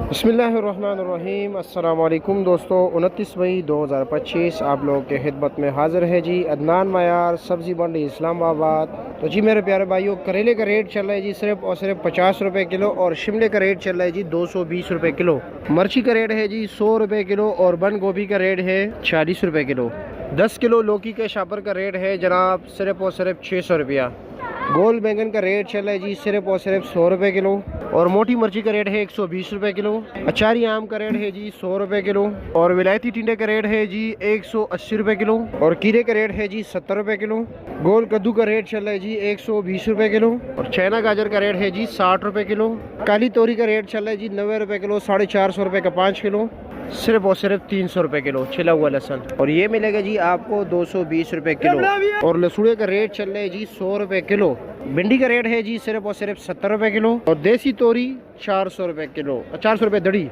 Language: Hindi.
बिस्मिल्लाहिर्रहमानिर्रहीम। अस्सलाम वालेकुम दोस्तों, 29 मई 2025 आप लोगों के खिदमत में हाज़िर है जी अदनान मायार सब्ज़ी मंडी इस्लामाबाद। तो जी मेरे प्यारे भाइयों, करेले का रेट चल रहा है जी सिर्फ और सिर्फ 50 रुपये किलो और शिमले का रेट चल रहा है जी 220 रुपये किलो। मिर्ची का रेट है जी 100 रुपये किलो और बंद गोभी का रेट है 40 रुपये किलो। 10 किलो लौकी के शापर का रेट है जनाब सिर्फ और सिर्फ 600 रुपया। गोल बैंगन का रेट चल रहा है जी सिर्फ और सिर्फ 100 रुपये किलो और मोटी मिर्ची का रेट है 120 रुपये किलो। अचारी आम का रेट है जी 100 रुपये किलो और विलायती टिंडे का रेट है जी 180 रुपये किलो और कीरे का रेट है जी 70 रुपये किलो। गोल कद्दू का रेट चल रहा है जी 120 रुपये किलो और चैना गाजर का रेट है जी 60 रुपये किलो। काली तोरी का रेट चल रहा है जी 90 रुपये किलो, 450 रुपये का 5 किलो, सिर्फ और सिर्फ 300 रुपये किलो छिला हुआ लहसन। और ये मिलेगा जी आपको 220 रुपये किलो और लसूड़े का रेट चल रहा है जी 100 रुपये किलो। भिंडी का रेट है जी सिर्फ और सिर्फ 70 रुपये किलो और देसी तोरी 400 रुपये किलो, 400 रुपये दड़ी।